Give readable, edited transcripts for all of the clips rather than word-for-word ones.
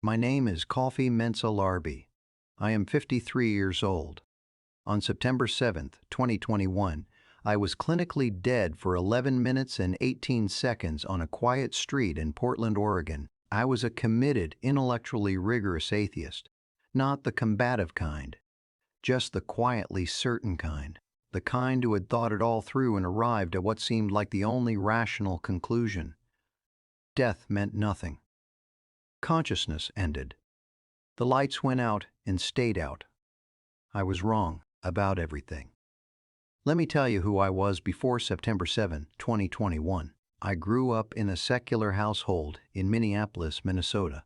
My name is Coffee Mensa Larbi. I am 53 years old. On September 7th, 2021, I was clinically dead for 11 minutes and 18 seconds on a quiet street in Portland, Oregon. I was a committed, intellectually rigorous atheist, not the combative kind, just the quietly certain kind, the kind who had thought it all through and arrived at what seemed like the only rational conclusion. Death meant nothing. Consciousness ended. The lights went out and stayed out. I was wrong about everything. Let me tell you who I was before September 7, 2021. I grew up in a secular household in Minneapolis, Minnesota,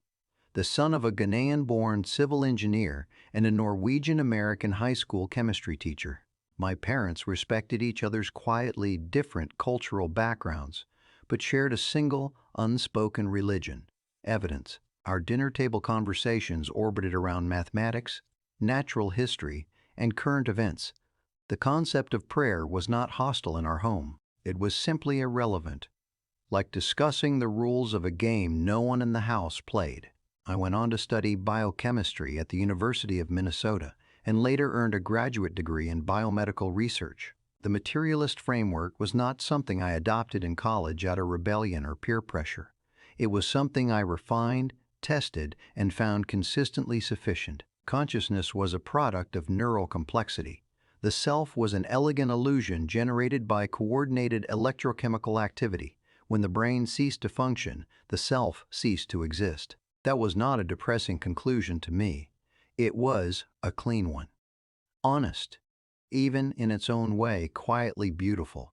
the son of a Ghanaian-born civil engineer and a Norwegian-American high school chemistry teacher. My parents respected each other's quietly different cultural backgrounds, but shared a single, unspoken religion: evidence. Our dinner table conversations orbited around mathematics, natural history, and current events. The concept of prayer was not hostile in our home. It was simply irrelevant, like discussing the rules of a game no one in the house played. I went on to study biochemistry at the University of Minnesota and later earned a graduate degree in biomedical research. The materialist framework was not something I adopted in college out of rebellion or peer pressure. It was something I refined, tested, and found consistently sufficient. Consciousness was a product of neural complexity. The self was an elegant illusion generated by coordinated electrochemical activity. When the brain ceased to function, the self ceased to exist. That was not a depressing conclusion to me. It was a clean one. Honest, even in its own way, quietly beautiful.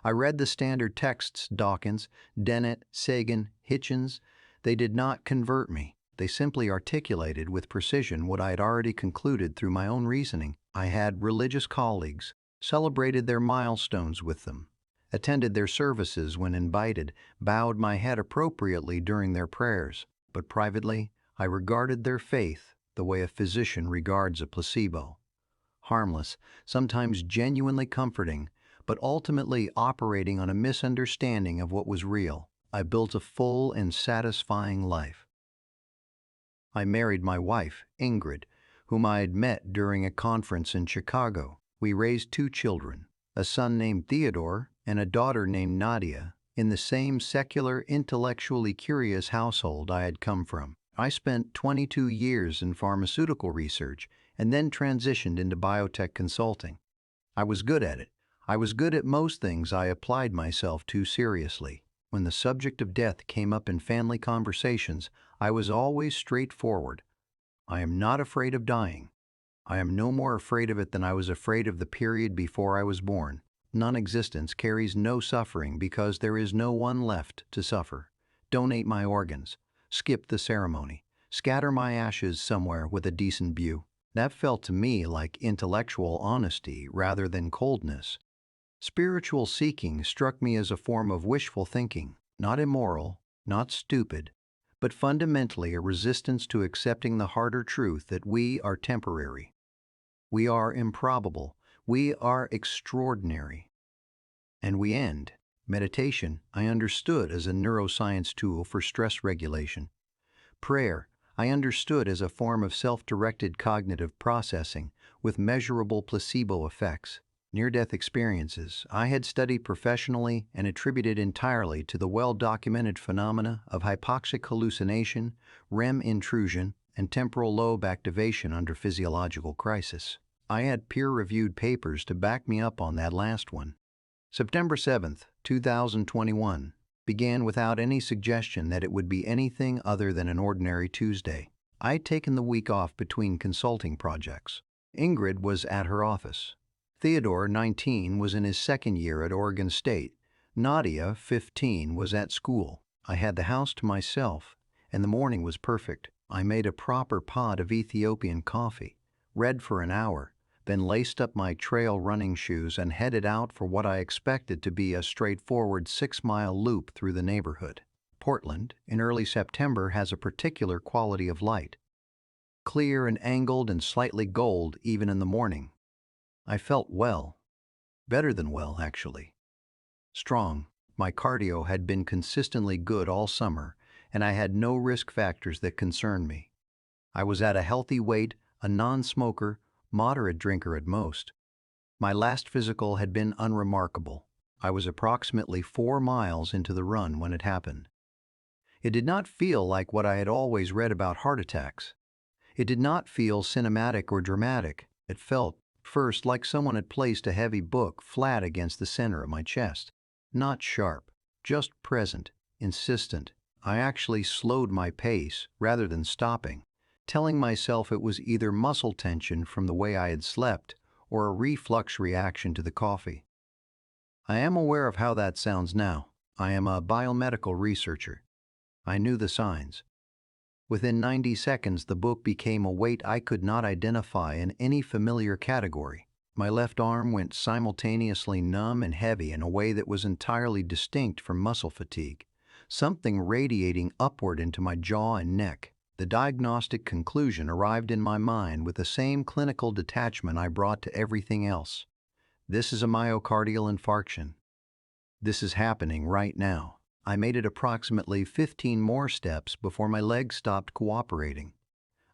I read the standard texts: Dawkins, Dennett, Sagan, Hitchens. They did not convert me. They simply articulated with precision what I had already concluded through my own reasoning. I had religious colleagues, celebrated their milestones with them, attended their services when invited, bowed my head appropriately during their prayers. But privately, I regarded their faith the way a physician regards a placebo: harmless, sometimes genuinely comforting, but ultimately operating on a misunderstanding of what was real. I built a full and satisfying life. I married my wife, Ingrid, whom I had met during a conference in Chicago. We raised 2 children, a son named Theodore and a daughter named Nadia, in the same secular, intellectually curious household I had come from. I spent 22 years in pharmaceutical research and then transitioned into biotech consulting. I was good at it. I was good at most things I applied myself to seriously. When the subject of death came up in family conversations, I was always straightforward. I am not afraid of dying. I am no more afraid of it than I was afraid of the period before I was born. Non-existence carries no suffering because there is no one left to suffer. Donate my organs. Skip the ceremony. Scatter my ashes somewhere with a decent view. That felt to me like intellectual honesty rather than coldness. Spiritual seeking struck me as a form of wishful thinking, not immoral, not stupid, but fundamentally a resistance to accepting the harder truth that we are temporary. We are improbable. We are extraordinary. And we end. Meditation, I understood as a neuroscience tool for stress regulation. Prayer, I understood as a form of self-directed cognitive processing with measurable placebo effects. Near-death experiences I had studied professionally and attributed entirely to the well-documented phenomena of hypoxic hallucination, REM intrusion, and temporal lobe activation under physiological crisis. I had peer-reviewed papers to back me up on that last one. September 7th, 2021 began without any suggestion that it would be anything other than an ordinary Tuesday. I had taken the week off between consulting projects. Ingrid was at her office. Theodore, 19, was in his second year at Oregon State. Nadia, 15, was at school. I had the house to myself, and the morning was perfect. I made a proper pot of Ethiopian coffee, read for an hour, then laced up my trail running shoes and headed out for what I expected to be a straightforward 6-mile loop through the neighborhood. Portland, in early September, has a particular quality of light: clear and angled and slightly gold even in the morning. I felt well. Better than well, actually. Strong. My cardio had been consistently good all summer, and I had no risk factors that concerned me. I was at a healthy weight, a non-smoker, moderate drinker at most. My last physical had been unremarkable. I was approximately 4 miles into the run when it happened. It did not feel like what I had always read about heart attacks. It did not feel cinematic or dramatic. It felt, first, like someone had placed a heavy book flat against the center of my chest. Not sharp, just present, insistent. I actually slowed my pace rather than stopping, telling myself it was either muscle tension from the way I had slept or a reflux reaction to the coffee. I am aware of how that sounds now. I am a biomedical researcher. I knew the signs. Within 90 seconds, the book became a weight I could not identify in any familiar category. My left arm went simultaneously numb and heavy in a way that was entirely distinct from muscle fatigue, something radiating upward into my jaw and neck. The diagnostic conclusion arrived in my mind with the same clinical detachment I brought to everything else. This is a myocardial infarction. This is happening right now. I made it approximately 15 more steps before my legs stopped cooperating.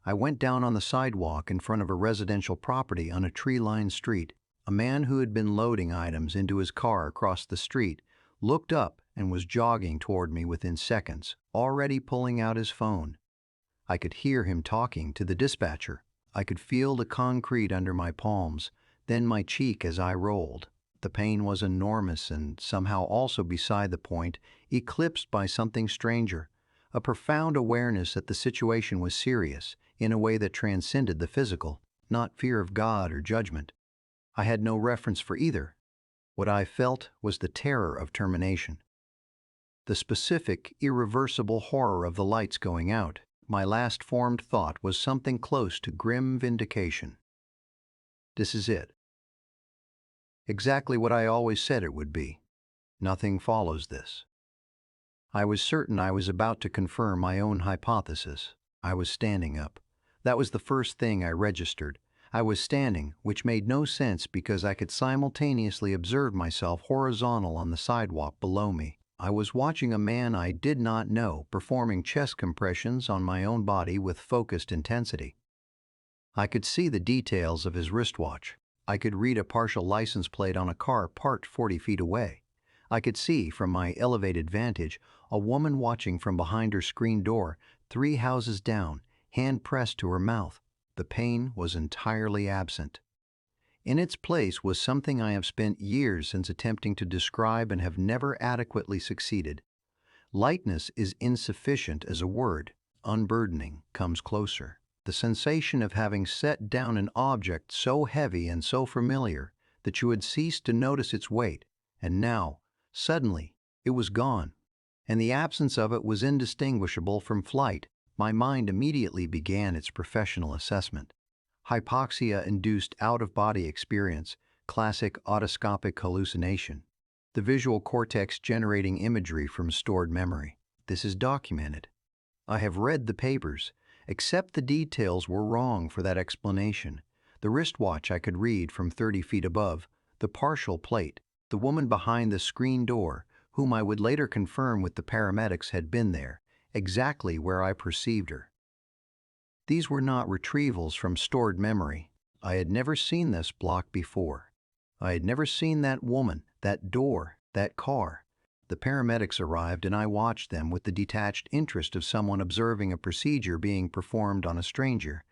I went down on the sidewalk in front of a residential property on a tree-lined street. A man who had been loading items into his car across the street looked up and was jogging toward me within seconds, already pulling out his phone. I could hear him talking to the dispatcher. I could feel the concrete under my palms, then my cheek as I rolled. The pain was enormous and somehow also beside the point, eclipsed by something stranger, a profound awareness that the situation was serious in a way that transcended the physical, not fear of God or judgment. I had no reference for either. What I felt was the terror of termination. The specific, irreversible horror of the lights going out. My last formed thought was something close to grim vindication. This is it. Exactly what I always said it would be. Nothing follows this. I was certain I was about to confirm my own hypothesis. I was standing up. That was the first thing I registered. I was standing, which made no sense because I could simultaneously observe myself horizontal on the sidewalk below me. I was watching a man I did not know performing chest compressions on my own body with focused intensity. I could see the details of his wristwatch. I could read a partial license plate on a car parked 40 feet away. I could see, from my elevated vantage, a woman watching from behind her screen door, 3 houses down, hand pressed to her mouth. The pain was entirely absent. In its place was something I have spent years since attempting to describe and have never adequately succeeded. Lightness is insufficient as a word. Unburdening comes closer. The sensation of having set down an object so heavy and so familiar that you had ceased to notice its weight, and now, suddenly, it was gone, and the absence of it was indistinguishable from flight. My mind immediately began its professional assessment. Hypoxia-induced out-of-body experience, classic autoscopic hallucination. The visual cortex generating imagery from stored memory. This is documented. I have read the papers, except the details were wrong for that explanation. The wristwatch I could read from 30 feet above, the partial plate, the woman behind the screen door, whom I would later confirm with the paramedics had been there, exactly where I perceived her. These were not retrievals from stored memory. I had never seen this block before. I had never seen that woman, that door, that car. The paramedics arrived and I watched them with the detached interest of someone observing a procedure being performed on a stranger.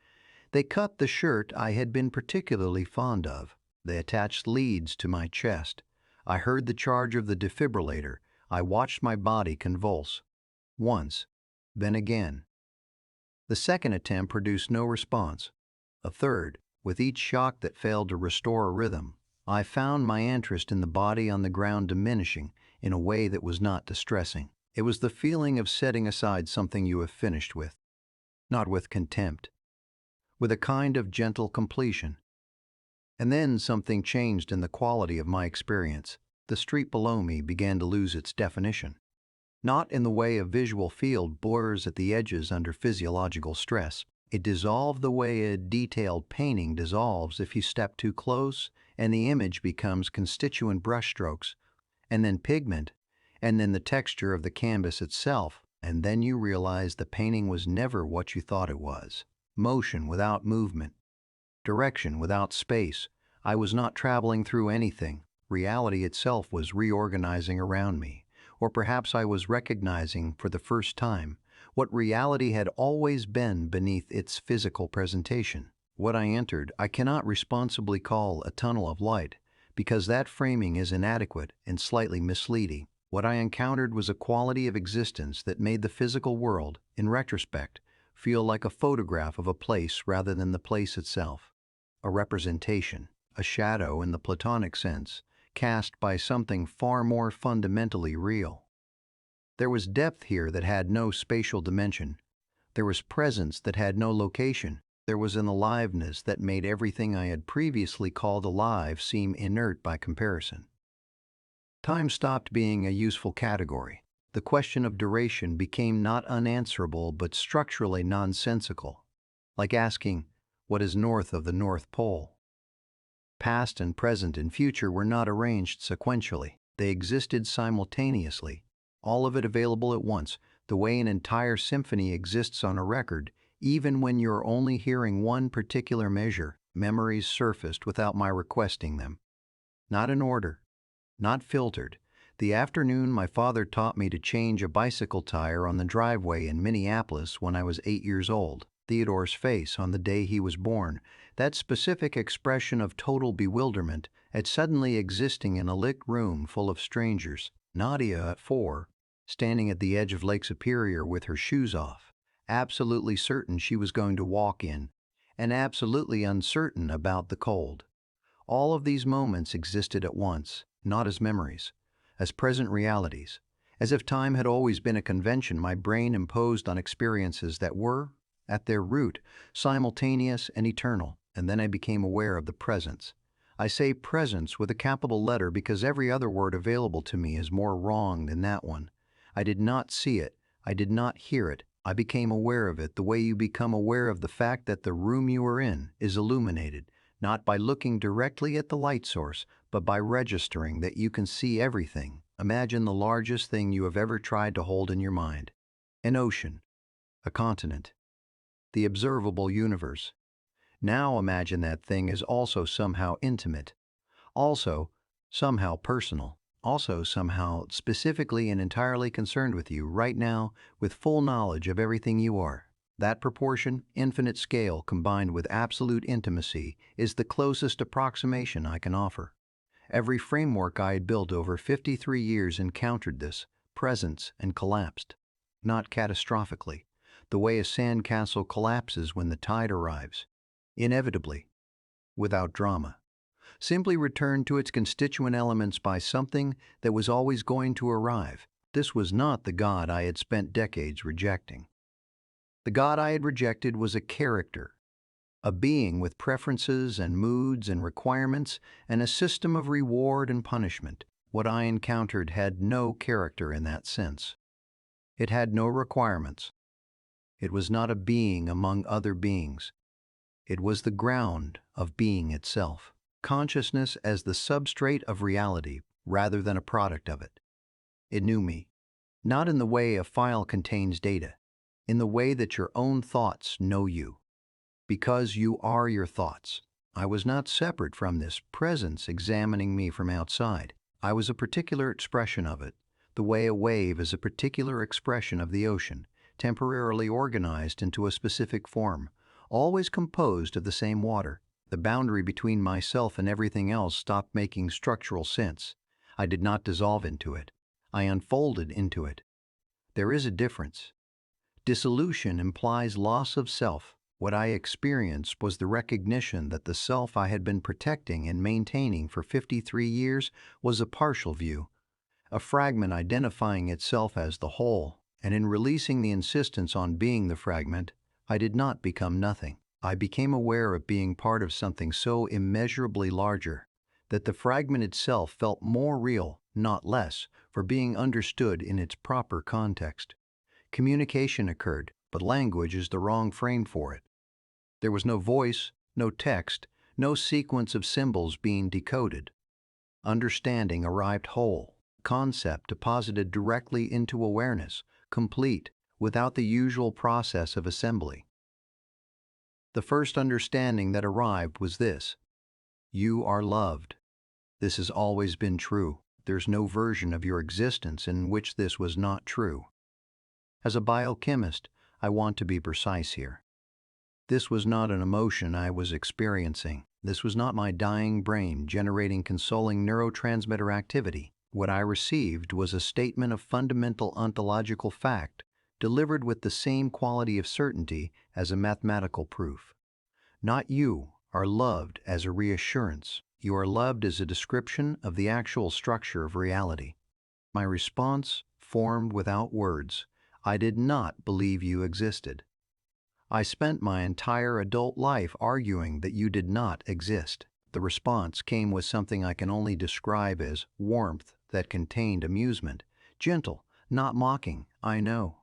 They cut the shirt I had been particularly fond of. They attached leads to my chest. I heard the charge of the defibrillator. I watched my body convulse. Once, then again. The second attempt produced no response. A third, with each shock that failed to restore a rhythm. I found my interest in the body on the ground diminishing in a way that was not distressing. It was the feeling of setting aside something you have finished with. Not with contempt. With a kind of gentle completion. And then something changed in the quality of my experience. The street below me began to lose its definition. Not in the way a visual field blurs at the edges under physiological stress. It dissolved the way a detailed painting dissolves if you step too close, and the image becomes constituent brushstrokes, and then pigment, and then the texture of the canvas itself, And then you realize the painting was never what you thought it was. Motion without movement. Direction without space. I was not traveling through anything. Reality itself was reorganizing around me. Or perhaps I was recognizing for the first time what reality had always been beneath its physical presentation. What I entered, I cannot responsibly call a tunnel of light, because that framing is inadequate and slightly misleading. What I encountered was a quality of existence that made the physical world, in retrospect, feel like a photograph of a place rather than the place itself. A representation, a shadow in the Platonic sense, cast by something far more fundamentally real. There was depth here that had no spatial dimension. There was presence that had no location. There was an aliveness that made everything I had previously called alive seem inert by comparison. Time stopped being a useful category. The question of duration became not unanswerable but structurally nonsensical, like asking, what is north of the North Pole? Past and present and future were not arranged sequentially. They existed simultaneously, all of it available at once, the way an entire symphony exists on a record, even when you're only hearing one particular measure. Memories surfaced without my requesting them. Not in order, not filtered. The afternoon my father taught me to change a bicycle tire on the driveway in Minneapolis when I was 8 years old. Theodore's face on the day he was born, that specific expression of total bewilderment at suddenly existing in a lit room full of strangers. Nadia at 4, standing at the edge of Lake Superior with her shoes off, absolutely certain she was going to walk in, and absolutely uncertain about the cold. All of these moments existed at once, not as memories, as present realities, as if time had always been a convention my brain imposed on experiences that were, at their root, simultaneous and eternal. And then I became aware of the presence. I say presence with a capital letter because every other word available to me is more wrong than that one. I did not see it. I did not hear it. I became aware of it the way you become aware of the fact that the room you are in is illuminated, not by looking directly at the light source, but by registering that you can see everything. Imagine the largest thing you have ever tried to hold in your mind. An ocean, a continent, the observable universe. Now imagine that thing is also somehow intimate, also somehow personal, also somehow specifically and entirely concerned with you right now with full knowledge of everything you are. That proportion, infinite scale combined with absolute intimacy is the closest approximation I can offer. Every framework I had built over 53 years encountered this presence and collapsed. Not catastrophically, the way a sandcastle collapses when the tide arrives. Inevitably, without drama. Simply returned to its constituent elements by something that was always going to arrive. This was not the God I had spent decades rejecting. The God I had rejected was a character, a being with preferences and moods and requirements and a system of reward and punishment. What I encountered had no character in that sense. It had no requirements. It was not a being among other beings. It was the ground of being itself. Consciousness as the substrate of reality rather than a product of it. It knew me, not in the way a file contains data, in the way that your own thoughts know you. Because you are your thoughts. I was not separate from this presence examining me from outside. I was a particular expression of it, the way a wave is a particular expression of the ocean, temporarily organized into a specific form, always composed of the same water. The boundary between myself and everything else stopped making structural sense. I did not dissolve into it. I unfolded into it. There is a difference. Dissolution implies loss of self. What I experienced was the recognition that the self I had been protecting and maintaining for 53 years was a partial view, a fragment identifying itself as the whole, and in releasing the insistence on being the fragment, I did not become nothing. I became aware of being part of something so immeasurably larger that the fragment itself felt more real, not less, for being understood in its proper context. Communication occurred, but language is the wrong frame for it. There was no voice, no text, no sequence of symbols being decoded. Understanding arrived whole, concept deposited directly into awareness, complete, without the usual process of assembly. The first understanding that arrived was this: you are loved. This has always been true. There's no version of your existence in which this was not true. As a biochemist, I want to be precise here. This was not an emotion I was experiencing. This was not my dying brain generating consoling neurotransmitter activity. What I received was a statement of fundamental ontological fact, delivered with the same quality of certainty as a mathematical proof. Not you are loved as a reassurance. You are loved as a description of the actual structure of reality. My response formed without words. I did not believe you existed. I spent my entire adult life arguing that you did not exist. The response came with something I can only describe as warmth that contained amusement. Gentle, not mocking, I know.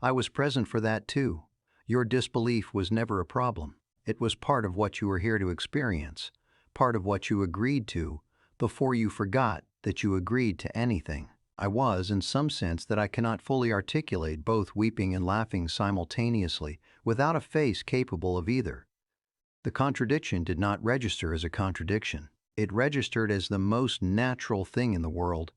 I was present for that too. Your disbelief was never a problem. It was part of what you were here to experience, part of what you agreed to, before you forgot that you agreed to anything. I was, in some sense that I cannot fully articulate, both weeping and laughing simultaneously, without a face capable of either. The contradiction did not register as a contradiction. It registered as the most natural thing in the world.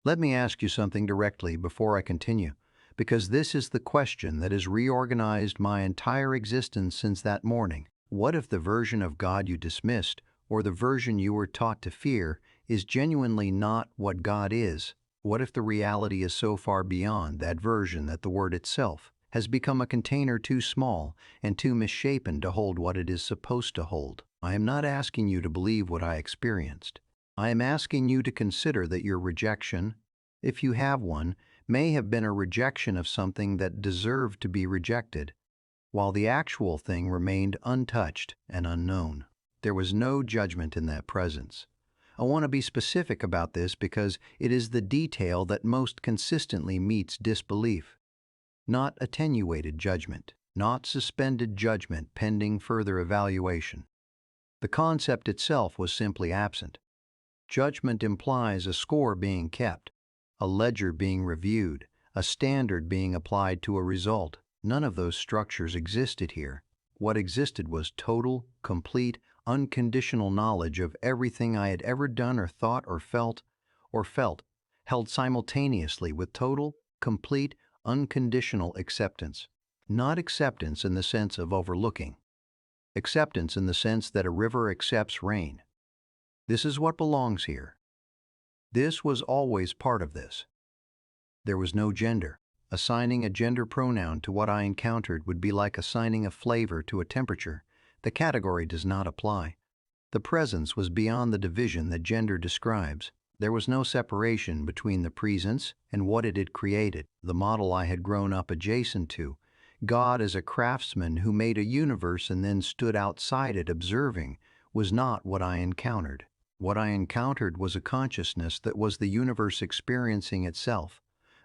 Let me ask you something directly before I continue, because this is the question that has reorganized my entire existence since that morning. What if the version of God you dismissed, or the version you were taught to fear, is genuinely not what God is? What if the reality is so far beyond that version that the word itself has become a container too small and too misshapen to hold what it is supposed to hold? I am not asking you to believe what I experienced. I am asking you to consider that your rejection, if you have one, may have been a rejection of something that deserved to be rejected, while the actual thing remained untouched and unknown. There was no judgment in that presence. I want to be specific about this because it is the detail that most consistently meets disbelief. Not attenuated judgment, not suspended judgment pending further evaluation. The concept itself was simply absent. Judgment implies a score being kept, a ledger being reviewed, a standard being applied to a result. None of those structures existed here. What existed was total, complete, unconditional knowledge of everything I had ever done or thought or felt, held simultaneously with total, complete, unconditional acceptance. Not acceptance in the sense of overlooking. Acceptance in the sense that a river accepts rain. This is what belongs here. This was always part of this. There was no gender. Assigning a gender pronoun to what I encountered would be like assigning a flavor to a temperature. The category does not apply. The presence was beyond the division that gender describes. There was no separation between the presence and what it had created, the model I had grown up adjacent to. God as a craftsman who made a universe and then stood outside it observing was not what I encountered. What I encountered was a consciousness that was the universe experiencing itself,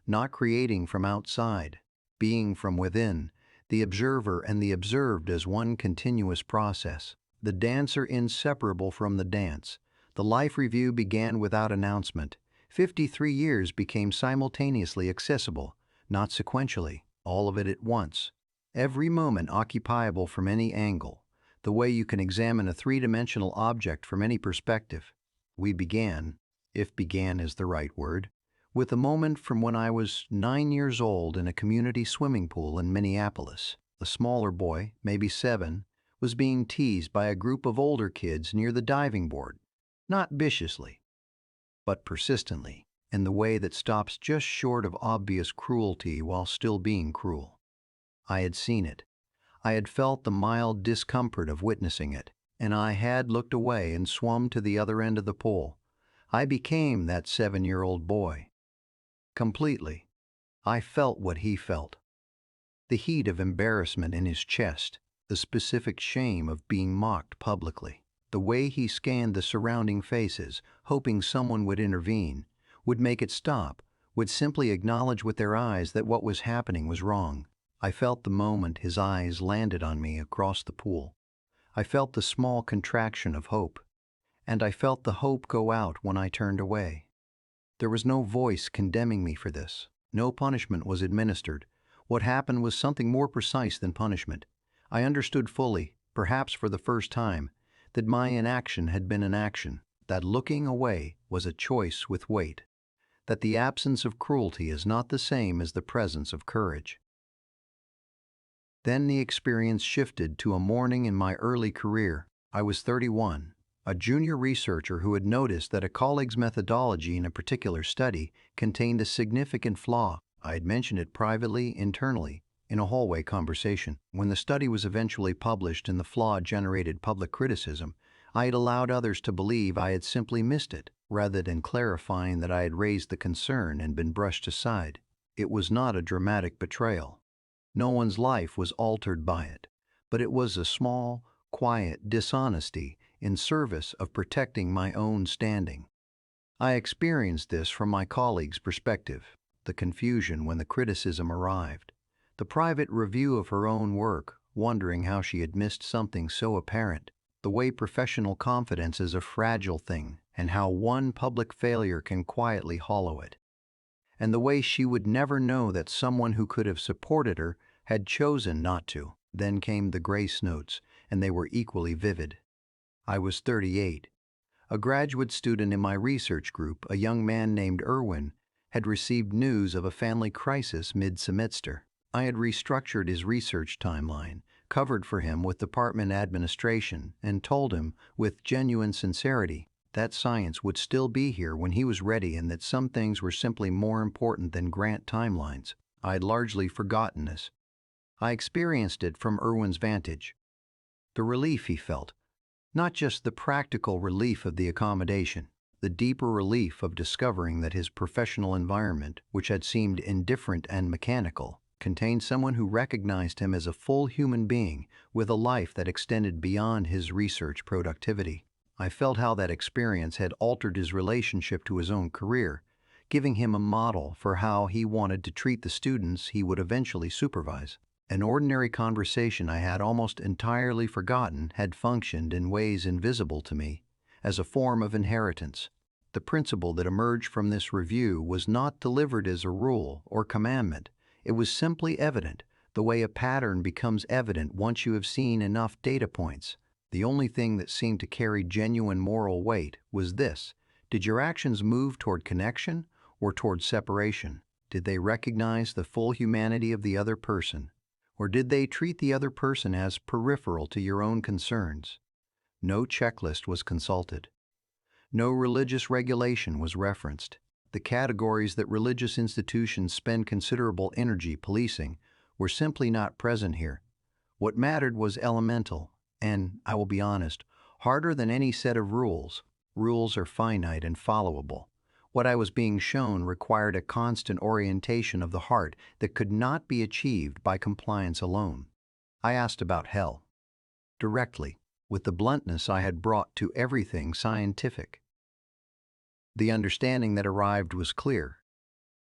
not creating from outside, being from within, the observer and the observed as one continuous process, the dancer inseparable from the dance. The life review began without announcement. 53 years became simultaneously accessible, not sequentially, all of it at once. Every moment occupiable from any angle, the way you can examine a three-dimensional object from any perspective. We began, if began is the right word, with a moment from when I was 9 years old in a community swimming pool in Minneapolis. A smaller boy, maybe 7, was being teased by a group of older kids near the diving board, not viciously, but persistently, in the way that stops just short of obvious cruelty while still being cruel. I had seen it. I had felt the mild discomfort of witnessing it, and I had looked away and swum to the other end of the pool. I became that 7-year-old boy. Completely. I felt what he felt. The heat of embarrassment in his chest, the specific shame of being mocked publicly. The way he scanned the surrounding faces, hoping someone would intervene, would make it stop, would simply acknowledge with their eyes that what was happening was wrong. I felt the moment his eyes landed on me across the pool. I felt the small contraction of hope, and I felt the hope go out when I turned away. There was no voice condemning me for this. No punishment was administered. What happened was something more precise than punishment. I understood fully, perhaps for the first time, that my inaction had been an action, that looking away was a choice with weight, that the absence of cruelty is not the same as the presence of courage. Then the experience shifted to a morning in my early career. I was 31, a junior researcher who had noticed that a colleague's methodology in a particular study contained a significant flaw. I had mentioned it privately, internally, in a hallway conversation. When the study was eventually published and the flaw generated public criticism, I had allowed others to believe I had simply missed it, rather than clarifying that I had raised the concern and been brushed aside. It was not a dramatic betrayal. No one's life was altered by it, but it was a small, quiet dishonesty in service of protecting my own standing. I experienced this from my colleague's perspective, the confusion when the criticism arrived, the private review of her own work, wondering how she had missed something so apparent, the way professional confidence is a fragile thing and how one public failure can quietly hollow it, and the way she would never know that someone who could have supported her had chosen not to. Then came the grace notes, and they were equally vivid. I was 38. A graduate student in my research group, a young man named Erwin, had received news of a family crisis mid-semester. I had restructured his research timeline, covered for him with department administration, and told him, with genuine sincerity, that science would still be here when he was ready and that some things were simply more important than grant timelines. I had largely forgotten this. I experienced it from Erwin's vantage. The relief he felt, not just the practical relief of the accommodation, the deeper relief of discovering that his professional environment, which had seemed indifferent and mechanical, contained someone who recognized him as a full human being with a life that extended beyond his research productivity. I felt how that experience had altered his relationship to his own career, giving him a model for how he wanted to treat the students he would eventually supervise. An ordinary conversation I had almost entirely forgotten had functioned in ways invisible to me, as a form of inheritance. The principle that emerged from this review was not delivered as a rule or commandment. It was simply evident, the way a pattern becomes evident once you have seen enough data points. The only thing that seemed to carry genuine moral weight was this: did your actions move toward connection or toward separation? Did they recognize the full humanity of the other person? Or did they treat the other person as peripheral to your own concerns? No checklist was consulted. No religious regulation was referenced. The categories that religious institutions spend considerable energy policing were simply not present here. What mattered was elemental, and, I will be honest, harder than any set of rules. Rules are finite and followable. What I was being shown required a constant orientation of the heart that could not be achieved by compliance alone. I asked about hell. Directly, with the bluntness I had brought to everything scientific. The understanding that arrived was clear.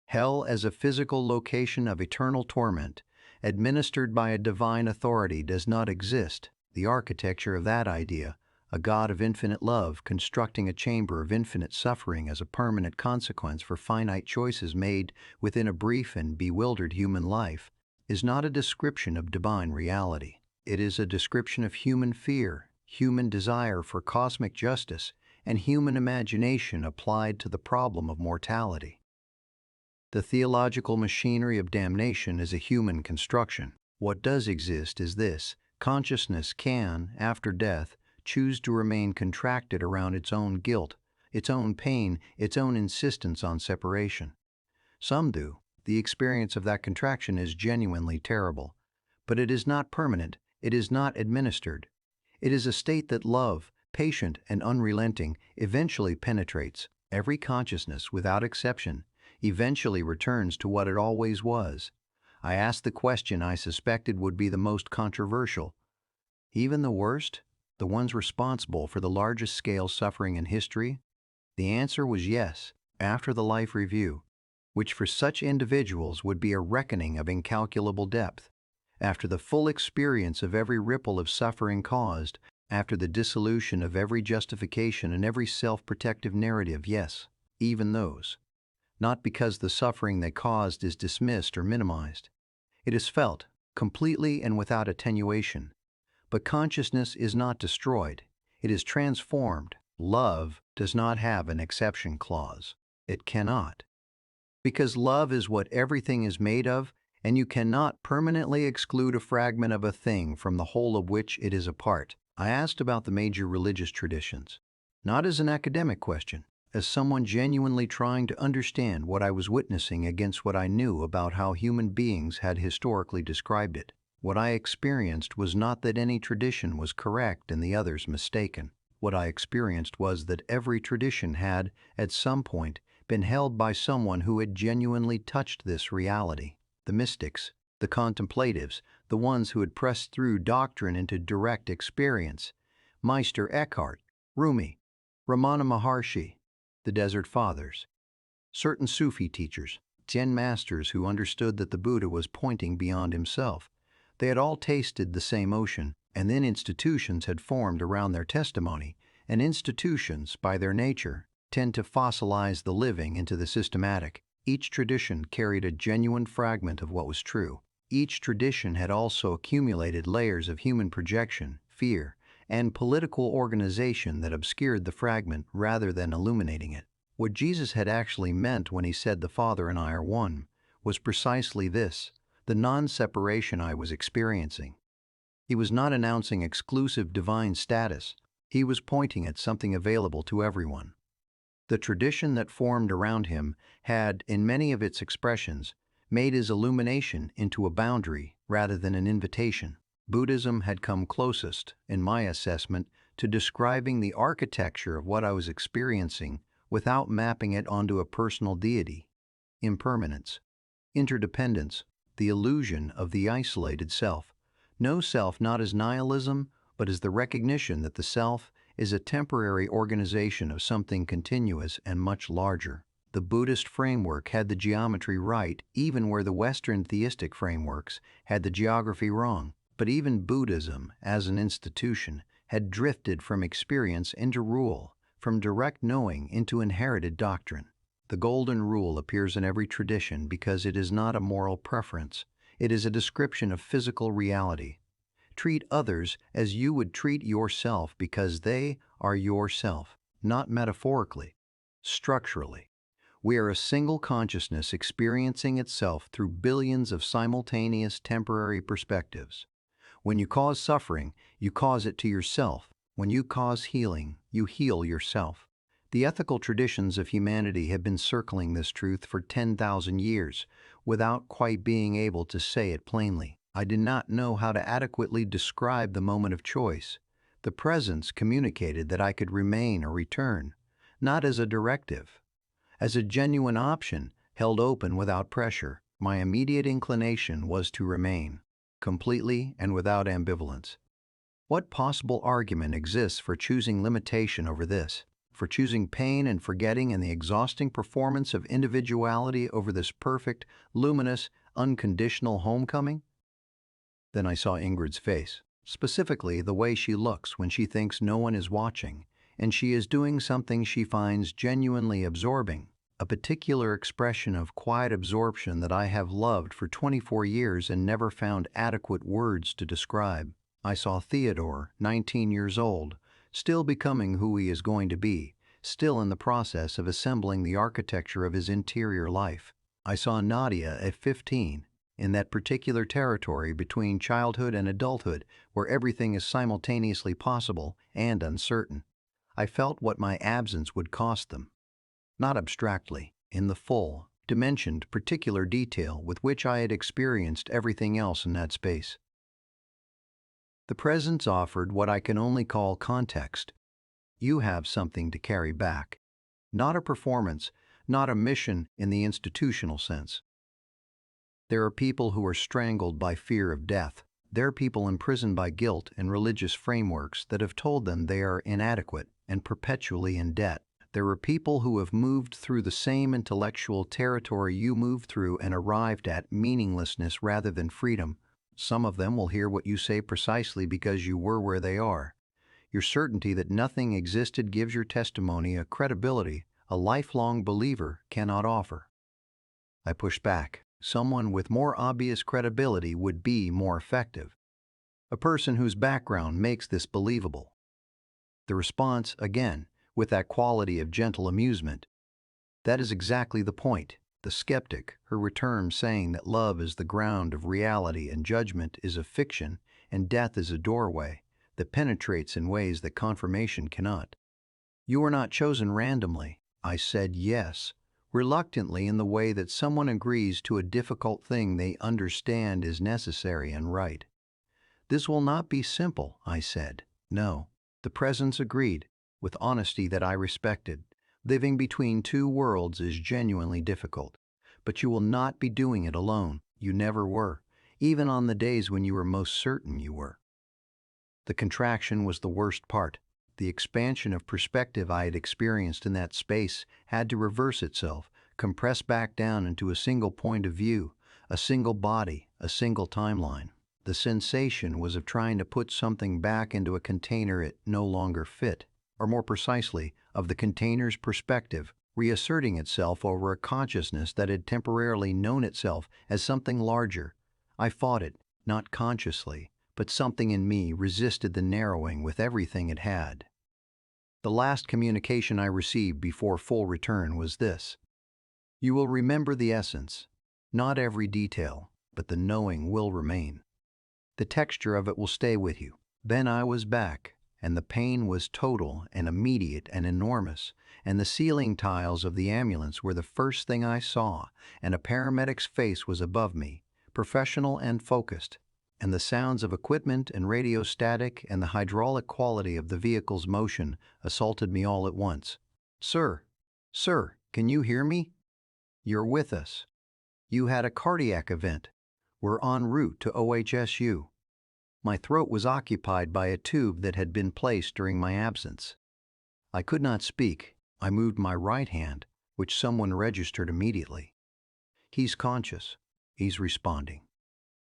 Hell as a physical location of eternal torment, administered by a divine authority, does not exist. The architecture of that idea, a God of infinite love constructing a chamber of infinite suffering as a permanent consequence for finite choices made within a brief and bewildered human life, is not a description of divine reality. It is a description of human fear, human desire for cosmic justice, and human imagination applied to the problem of mortality. The theological machinery of damnation is a human construction. What does exist is this: consciousness can, after death, choose to remain contracted around its own guilt, its own pain, its own insistence on separation. Some do. The experience of that contraction is genuinely terrible. But it is not permanent. It is not administered. It is a state that love, patient and unrelenting, eventually penetrates. Every consciousness, without exception, eventually returns to what it always was. I asked the question I suspected would be the most controversial. Even the worst? The ones responsible for the largest scale suffering in history? The answer was yes, after the life review, which for such individuals would be a reckoning of incalculable depth. After the full experience of every ripple of suffering caused, after the dissolution of every justification and every self-protective narrative, yes, even those. Not because the suffering they caused is dismissed or minimized. It is felt, completely and without attenuation. But consciousness is not destroyed. It is transformed. Love does not have an exception clause. It cannot. Because love is what everything is made of, and you cannot permanently exclude a fragment of a thing from the whole of which it is a part. I asked about the major religious traditions, not as an academic question, as someone genuinely trying to understand what I was witnessing against what I knew about how human beings had historically described it. What I experienced was not that any tradition was correct and the others mistaken. What I experienced was that every tradition had, at some point, been held by someone who had genuinely touched this reality. The mystics, the contemplatives, the ones who had pressed through doctrine into direct experience. Meister Eckhart, Rumi, Ramana Maharshi, the Desert Fathers. Certain Sufi teachers, Zen masters who understood that the Buddha was pointing beyond himself. They had all tasted the same ocean, and then institutions had formed around their testimony, and institutions, by their nature, tend to fossilize the living into the systematic. Each tradition carried a genuine fragment of what was true. Each tradition had also accumulated layers of human projection, fear, and political organization that obscured the fragment rather than illuminating it. What Jesus had actually meant when he said the Father and I are one was precisely this, the non-separation I was experiencing. He was not announcing exclusive divine status. He was pointing at something available to everyone. The tradition that formed around him had, in many of its expressions, made his illumination into a boundary rather than an invitation. Buddhism had come closest, in my assessment, to describing the architecture of what I was experiencing without mapping it onto a personal deity. Impermanence, interdependence, the illusion of the isolated self. No self not as nihilism, but as the recognition that the self is a temporary organization of something continuous and much larger. The Buddhist framework had the geometry right, even where the Western theistic frameworks had the geography wrong. But even Buddhism, as an institution, had drifted from experience into rule, from direct knowing into inherited doctrine. The Golden Rule appears in every tradition because it is not a moral preference. It is a description of physical reality. Treat others as you would treat yourself because they are yourself, not metaphorically, structurally. We are a single consciousness experiencing itself through billions of simultaneous temporary perspectives. When you cause suffering, you cause it to yourself. When you cause healing, you heal yourself. The ethical traditions of humanity have been circling this truth for 10,000 years without quite being able to say it plainly. I did not know how to adequately describe the moment of choice. The presence communicated that I could remain or return, not as a directive, as a genuine option held open without pressure. My immediate inclination was to remain, completely and without ambivalence. What possible argument exists for choosing limitation over this, for choosing pain and forgetting and the exhausting performance of individuality over this perfect, luminous, unconditional homecoming? Then I saw Ingrid's face, specifically the way she looks when she thinks no one is watching, and she is doing something she finds genuinely absorbing, a particular expression of quiet absorption that I have loved for 24 years and never found adequate words to describe. I saw Theodore, 19 years old, still becoming who he is going to be, still in the process of assembling the architecture of his interior life. I saw Nadia at 15, in that particular territory between childhood and adulthood where everything is simultaneously possible and uncertain. I felt what my absence would cost them. Not abstractly, in the full, dimensioned, particular detail with which I had experienced everything else in that space. The presence offered what I can only call context. You have something to carry back. Not a performance, not a mission in the institutional sense. There are people who are strangled by fear of death. There are people imprisoned by guilt and religious frameworks that have told them they are inadequate and perpetually in debt. There are people who have moved through the same intellectual territory you moved through and arrived at meaninglessness rather than freedom. Some of them will hear what you say precisely because you were where they are. Your certainty that nothing existed gives your testimony a credibility a lifelong believer cannot offer. I pushed back. Someone with more obvious credibility would be more effective. A person whose background makes this believable. The response, again, with that quality of gentle amusement. That is exactly the point. The skeptic, her return saying that love is the ground of reality and judgment is a fiction and death is a doorway that penetrates in ways that confirmation cannot. You were not chosen randomly. I said yes, reluctantly, in the way that someone agrees to a difficult thing they understand is necessary and right. This will not be simple, I said. No. The presence agreed, with honesty that I respected. Living between two worlds is genuinely difficult. But you will not be doing it alone. You never were, even on the days when you were most certain you were. The contraction was the worst part. The expansion of perspective I had experienced in that space had to reverse itself, compress back down into a single point of view, a single body, a single timeline. The sensation was of trying to put something back into a container it no longer fit, or more precisely, of the container's perspective reasserting itself over a consciousness that had temporarily known itself as something larger. I fought it, not consciously, but something in me resisted the narrowing with everything it had. The last communication I received before full return was this: "You will remember the essence. Not every detail, but the knowing will remain. The texture of it will stay with you." Then I was back, and the pain was total and immediate and enormous, and the ceiling tiles of the ambulance were the first thing I saw, and a paramedic's face was above me, professional and focused, and the sounds of equipment and radio static and the hydraulic quality of the vehicle's motion assaulted me all at once. "Sir, sir, can you hear me? You're with us. You had a cardiac event. We're en route to OHSU." My throat was occupied by a tube that had been placed during my absence. I could not speak. I moved my right hand, which someone registered immediately. "He's conscious. He's responding."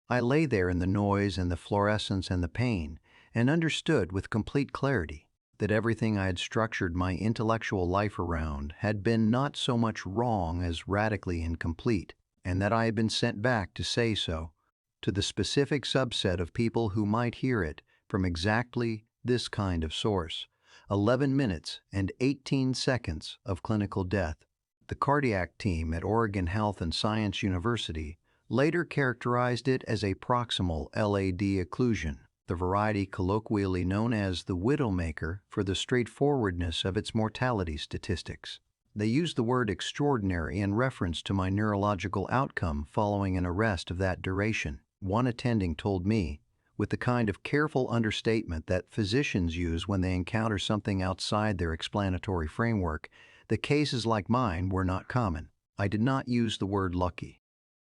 I lay there in the noise and the fluorescence and the pain, and understood with complete clarity that everything I had structured my intellectual life around had been not so much wrong as radically incomplete, and that I had been sent back to say so, to the specific subset of people who might hear it from exactly this kind of source. 11 minutes and 18 seconds of clinical death. The cardiac team at Oregon Health and Science University later characterized it as a proximal LAD occlusion, the variety colloquially known as the Widowmaker for the straightforwardness of its mortality statistics. They used the word extraordinary in reference to my neurological outcome following an arrest of that duration. One attending told me, with the kind of careful understatement that physicians use when they encounter something outside their explanatory framework, that cases like mine were not common. I did not use the word lucky.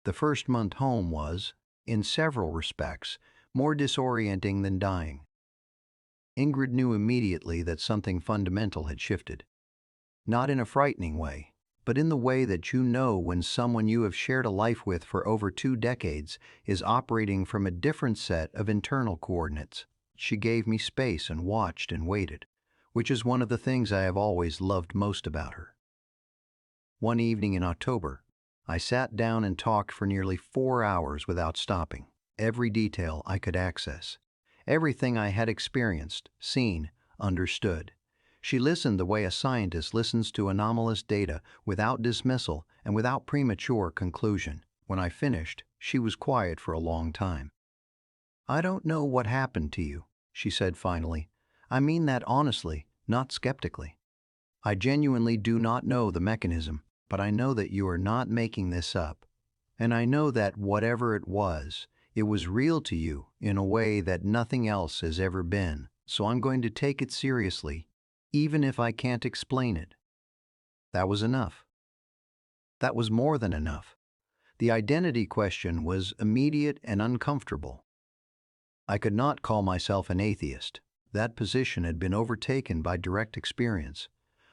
The first month home was, in several respects, more disorienting than dying. Ingrid knew immediately that something fundamental had shifted. Not in a frightening way, but in the way that you know when someone you have shared a life with for over 2 decades is operating from a different set of internal coordinates. She gave me space and watched and waited, which is one of the things I have always loved most about her. One evening in October, I sat down and talked for nearly 4 hours without stopping. Every detail I could access. Everything I had experienced, seen, understood. She listened the way a scientist listens to anomalous data, without dismissal and without premature conclusion. When I finished, she was quiet for a long time. "I don't know what happened to you," she said finally. "I mean that honestly, not skeptically. I genuinely do not know the mechanism, but I know that you are not making this up. And I know that whatever it was real to you in a way that nothing else has ever been. So I'm going to take it seriously, even if I can't explain it." That was enough. That was more than enough. The identity question was immediate and uncomfortable. I could not call myself an atheist. That position had been overtaken by direct experience.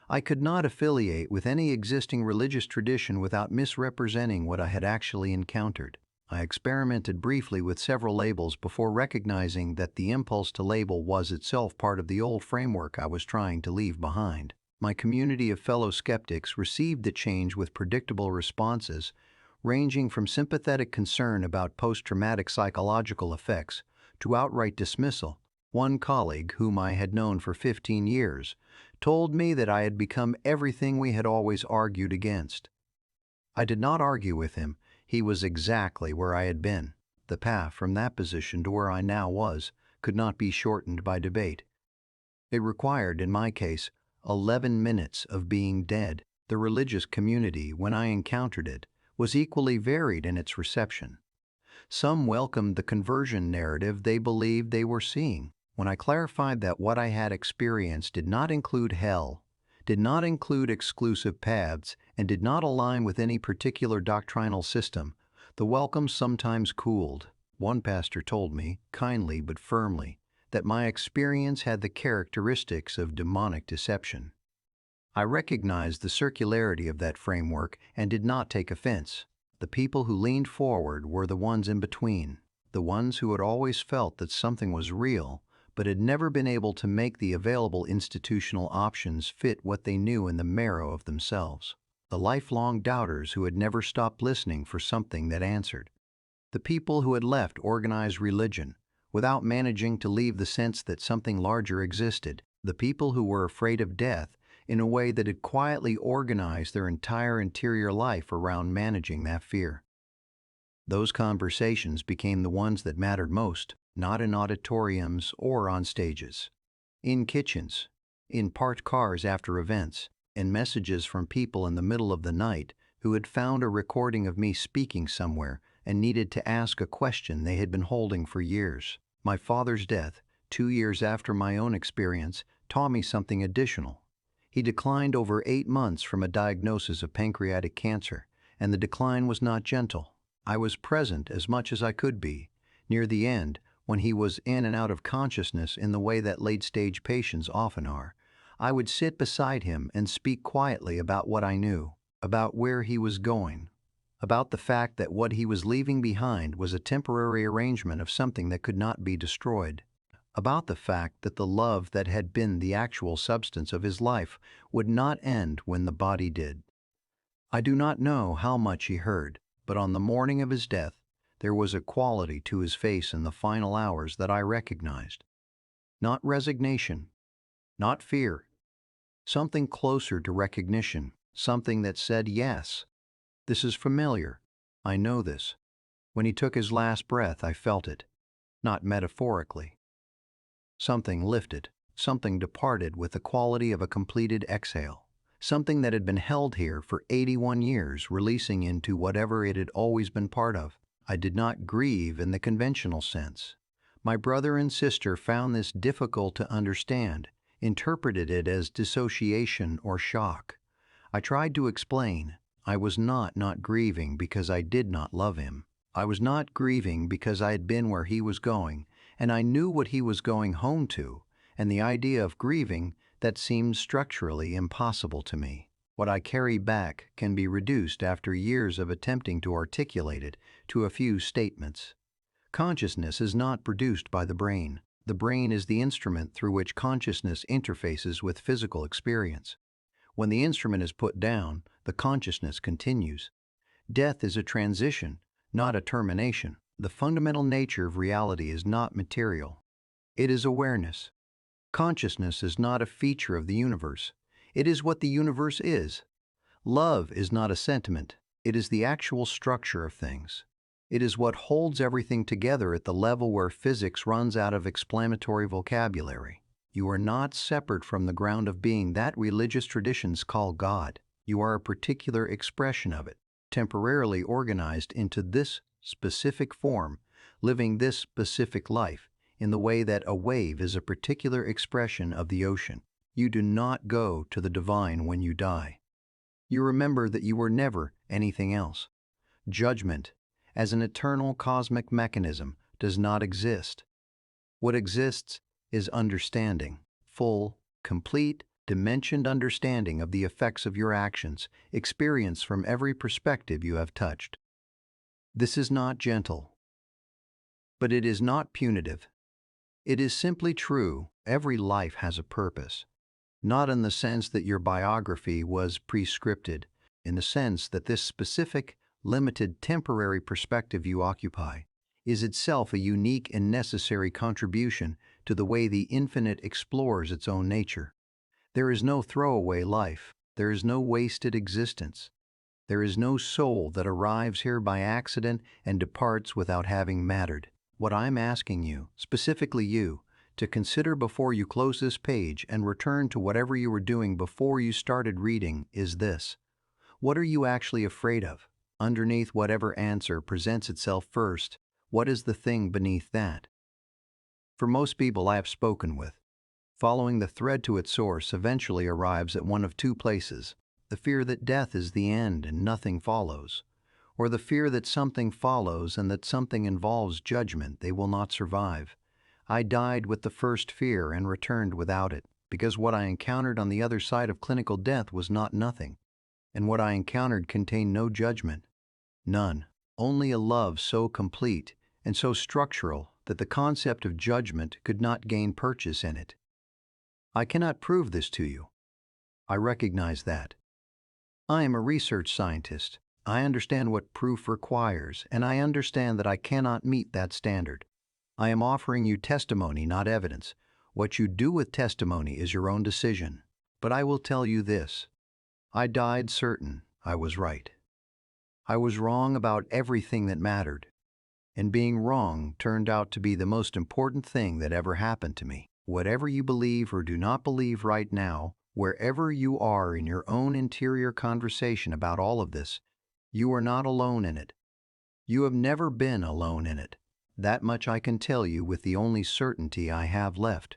I could not affiliate with any existing religious tradition without misrepresenting what I had actually encountered. I experimented briefly with several labels before recognizing that the impulse to label was itself part of the old framework I was trying to leave behind. My community of fellow skeptics received the change with predictable responses, ranging from sympathetic concern about post-traumatic psychological effects to outright dismissal. One colleague, whom I had known for 15 years, told me that I had become everything we had always argued against. I did not argue with him. He was exactly where I had been. The path from that position to where I now was could not be shortened by debate. It required, in my case, 11 minutes of being dead. The religious community, when I encountered it, was equally varied in its reception. Some welcomed the conversion narrative they believed they were seeing. When I clarified that what I had experienced did not include hell, did not include exclusive paths, and did not align with any particular doctrinal system, the welcome sometimes cooled. One pastor told me, kindly but firmly, that my experience had the characteristics of demonic deception. I recognized the circularity of that framework and did not take offense. The people who leaned forward were the ones in between, the ones who had always felt that something was real, but had never been able to make the available institutional options fit what they knew in the marrow of themselves. The lifelong doubters who had never stopped listening for something that answered. The people who had left organized religion without managing to leave the sense that something larger existed. The people who were afraid of death in a way that had quietly organized their entire interior life around managing that fear. Those conversations became the ones that mattered most, not in auditoriums or on stages. In kitchens, in parked cars after events, and messages from people in the middle of the night who had found a recording of me speaking somewhere and needed to ask a question they had been holding for years. My father's death, 2 years after my own experience, taught me something additional. He declined over 8 months from a diagnosis of pancreatic cancer, and the decline was not gentle. I was present as much as I could be. Near the end, when he was in and out of consciousness in the way that late-stage patients often are, I would sit beside him and speak quietly about what I knew, about where he was going, about the fact that what he was leaving behind was a temporary arrangement of something that could not be destroyed, about the fact that the love that had been the actual substance of his life would not end when the body did. I do not know how much he heard, but on the morning of his death, there was a quality to his face in the final hours that I recognized. Not resignation, not fear, something closer to recognition, something that said, yes, this is familiar, I know this. When he took his last breath, I felt it, not metaphorically. Something lifted, something departed with the quality of a completed exhale, something that had been held here for 81 years, releasing into whatever it had always been part of. I did not grieve in the conventional sense. My brother and sister found this difficult to understand, interpreted it as dissociation or shock. I tried to explain. I was not grieving because I did not love him. I was not grieving because I had been where he was going, and I knew what he was going home to, and the idea of grieving that seemed structurally impossible to me. What I carry back can be reduced after years of attempting to articulate it to a few statements. Consciousness is not produced by the brain. The brain is the instrument through which consciousness interfaces with physical experience. When the instrument is put down, the consciousness continues. Death is a transition, not a termination. The fundamental nature of reality is not material. It is awareness. Consciousness is not a feature of the universe. It is what the universe is. Love is not a sentiment. It is the actual structure of things. It is what holds everything together at the level where physics runs out of exclamatory vocabulary. You are not separate from the ground of being that religious traditions call God. You are a particular expression of it, temporarily organized into this specific form, living this specific life, in the way that a wave is a particular expression of the ocean. You do not go to the divine when you die. You remember that you were never anything else. Judgment, as an eternal cosmic mechanism, does not exist. What exists is understanding, full, complete, dimensioned understanding of the effects of your actions, experienced from every perspective you have touched. This is not gentle, but it is not punitive. It is simply true. Every life has a purpose, not in the sense that your biography was prescripted, in the sense that this specific limited temporary perspective you occupy, is itself a unique and necessary contribution to the way the infinite explores its own nature. There is no throwaway life. There is no wasted existence. There is no soul that arrives here by accident and departs without having mattered. What I'm asking you, specifically you, to consider before you close this page and return to whatever you were doing before you started reading is this. What are you actually afraid of? Underneath whatever answer presents itself first, what is the thing beneath that? For most people I have spoken with, following the thread to its source eventually arrives at one of two places: the fear that death is the end and nothing follows, or the fear that something follows and that something involves judgment they will not survive. I died with the first fear and returned without it, because what I encountered on the other side of clinical death was not nothing, and what I encountered contained no judgment. None. Only a love so complete and so structural that the concept of judgment could not gain purchase in it. I cannot prove this to you. I recognize that. I am a research scientist. I understand what proof requires, and I understand that I cannot meet that standard. I am offering you testimony, not evidence. What you do with testimony is your own decision. But I will tell you this. I died certain I was right. I was wrong about everything that mattered, and being wrong turned out to be the most important thing that ever happened to me. Whatever you believe or do not believe right now, wherever you are in your own interior conversation about all of this, you are not alone in it. You have never been alone in it. That much I can tell you with the only certainty I have left.